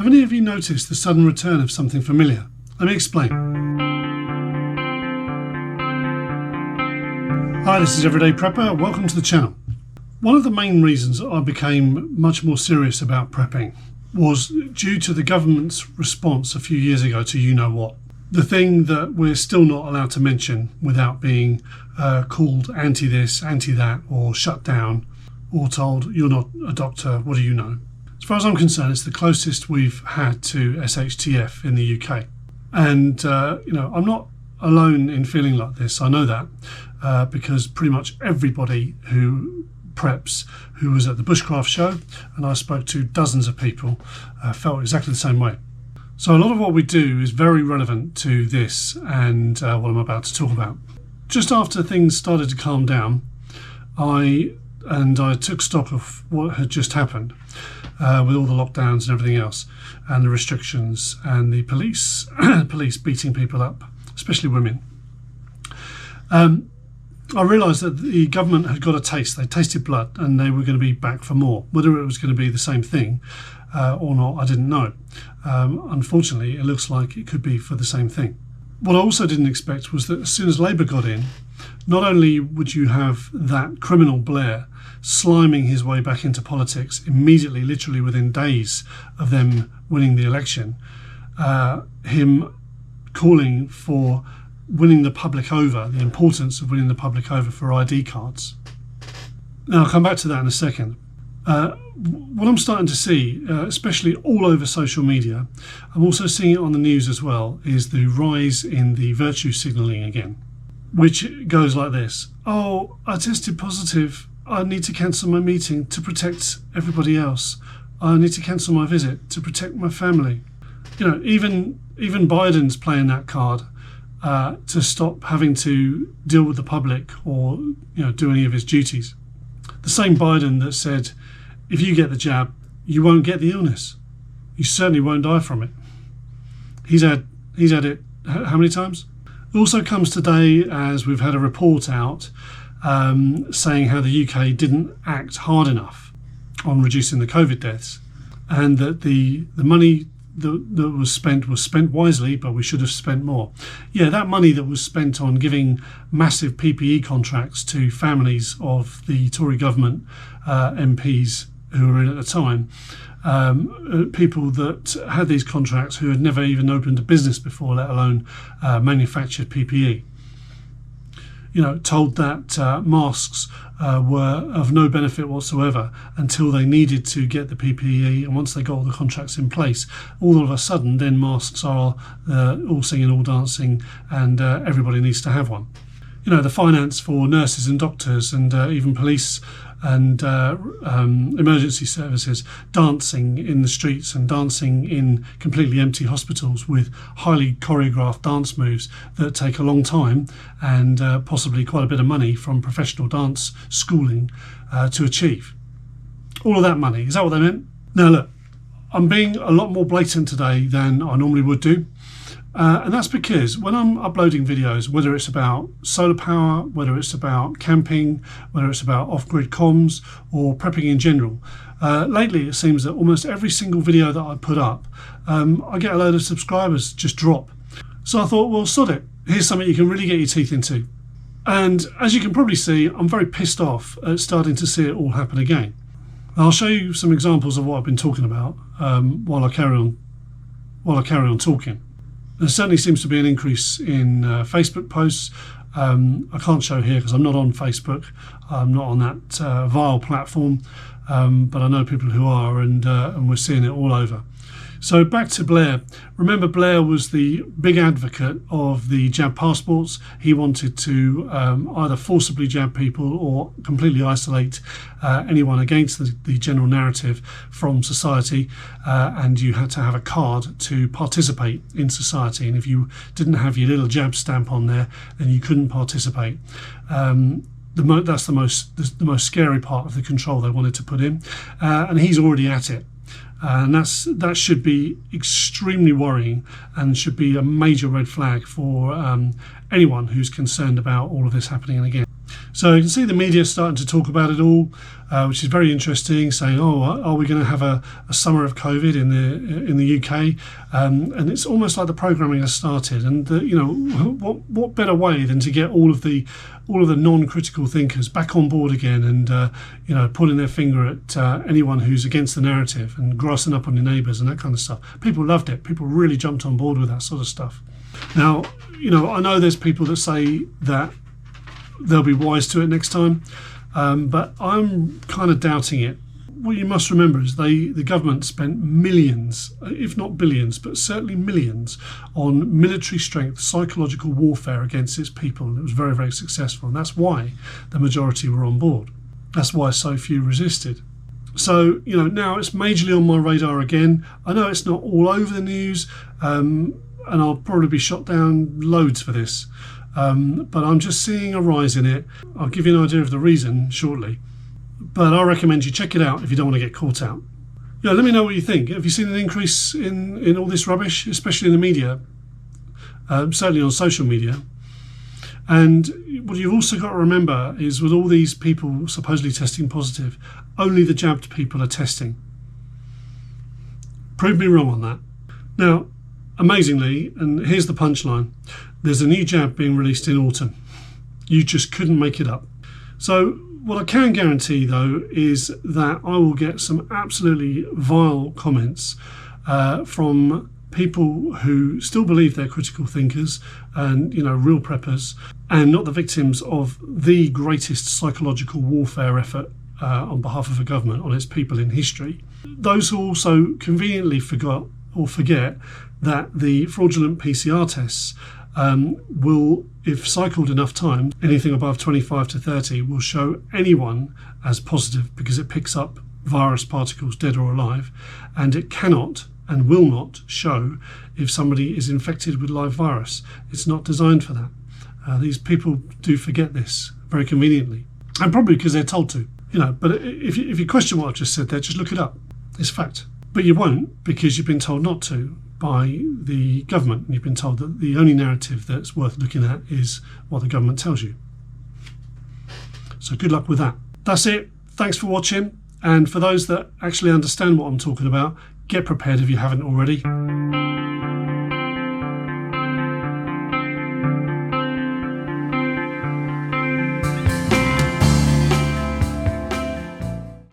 Have any of you noticed the sudden return of something familiar? Let me explain. Hi, this is Everyday Prepper. Welcome to the channel. One of the main reasons I became much more serious about prepping was due to the government's response a few years ago to you-know-what. The thing that we're still not allowed to mention without being called anti-this, anti-that, or shut down, or told, you're not a doctor, what do you know? As far as I'm concerned, it's the closest we've had to SHTF in the UK. And, I'm not alone in feeling like this. I know that because pretty much everybody who preps, who was at the Bushcraft show, and I spoke to dozens of people, felt exactly the same way. So a lot of what we do is very relevant to this and what I'm about to talk about. Just after things started to calm down, I took stock of what had just happened with all the lockdowns and everything else, and the restrictions and the police beating people up, especially women. I realised that the government had got a taste. They tasted blood and they were going to be back for more. Whether it was going to be the same thing or not, I didn't know. Unfortunately, it looks like it could be for the same thing. What I also didn't expect was that as soon as Labour got in, not only would you have that criminal Blair sliming his way back into politics immediately, literally within days of them winning the election, him calling for winning the public over, the importance of winning the public over for ID cards. Now, I'll come back to that in a second. What I'm starting to see, especially all over social media, I'm also seeing it on the news as well, is the rise in the virtue signalling again, which goes like this. Oh, I tested positive. I need to cancel my meeting to protect everybody else. I need to cancel my visit to protect my family. Even Biden's playing that card to stop having to deal with the public or do any of his duties. The same Biden that said, if you get the jab, you won't get the illness. You certainly won't die from it. He's had it how many times? It also comes today as we've had a report out saying how the UK didn't act hard enough on reducing the COVID deaths, and that the money that was spent wisely, but we should have spent more. Yeah, that money that was spent on giving massive PPE contracts to families of the Tory government MPs who were in at the time, people that had these contracts who had never even opened a business before, let alone manufactured PPE. Told that masks were of no benefit whatsoever until they needed to get the PPE, and once they got all the contracts in place, all of a sudden then masks are all singing, all dancing, and everybody needs to have one. The finance for nurses and doctors and even police and emergency services dancing in the streets and dancing in completely empty hospitals with highly choreographed dance moves that take a long time and possibly quite a bit of money from professional dance schooling to achieve. All of that money, is that what they meant? Now look, I'm being a lot more blatant today than I normally would do. And that's because when I'm uploading videos, whether it's about solar power, whether it's about camping, whether it's about off-grid comms or prepping in general, lately it seems that almost every single video that I put up, I get a load of subscribers just drop. So I thought, well, sod it. Here's something you can really get your teeth into. And as you can probably see, I'm very pissed off at starting to see it all happen again. I'll show you some examples of what I've been talking about while I carry on talking. There certainly seems to be an increase in Facebook posts. I can't show here because I'm not on Facebook. I'm not on that vile platform, but I know people who are, and we're seeing it all over. So back to Blair. Remember, Blair was the big advocate of the jab passports. He wanted to either forcibly jab people or completely isolate anyone against the general narrative from society, and you had to have a card to participate in society, and if you didn't have your little jab stamp on there, then you couldn't participate. That's the most scary part of the control they wanted to put in, and he's already at it. And that should be extremely worrying and should be a major red flag for anyone who's concerned about all of this happening again. So you can see the media starting to talk about it all, which is very interesting, saying, "Oh, are we going to have a summer of COVID in the UK?" And it's almost like the programming has started. And what better way than to get all of the non-critical thinkers back on board again, and putting their finger at anyone who's against the narrative and grassing up on your neighbours and that kind of stuff. People loved it. People really jumped on board with that sort of stuff. Now, I know there's people that say that they'll be wise to it next time, but I'm kind of doubting it. What you must remember is the government spent millions, if not billions, but certainly millions, on military strength psychological warfare against its people, and it was very, very successful, and that's why the majority were on board. That's why so few resisted. So, now it's majorly on my radar again. I know it's not all over the news, and I'll probably be shot down loads for this. But I'm just seeing a rise in it. I'll give you an idea of the reason shortly. But I recommend you check it out if you don't want to get caught out. Let me know what you think. Have you seen an increase in all this rubbish, especially in the media? Certainly on social media. And what you've also got to remember is, with all these people supposedly testing positive, only the jabbed people are testing. Prove me wrong on that. Now, amazingly, and here's the punchline, there's a new jab being released in autumn. You just couldn't make it up. So what I can guarantee, though, is that I will get some absolutely vile comments from people who still believe they're critical thinkers and real preppers, and not the victims of the greatest psychological warfare effort on behalf of a government on its people in history. Those who also conveniently forgot or forget that the fraudulent PCR tests will, if cycled enough time, anything above 25 to 30 will show anyone as positive, because it picks up virus particles, dead or alive, and it cannot and will not show if somebody is infected with live virus. It's not designed for that. These people do forget this very conveniently, and probably because they're told to. But if you question what I've just said there, just look it up. It's fact. But you won't, because you've been told not to by the government, and you've been told that the only narrative that's worth looking at is what the government tells you. So good luck with that. That's it. Thanks for watching. And for those that actually understand what I'm talking about, get prepared if you haven't already.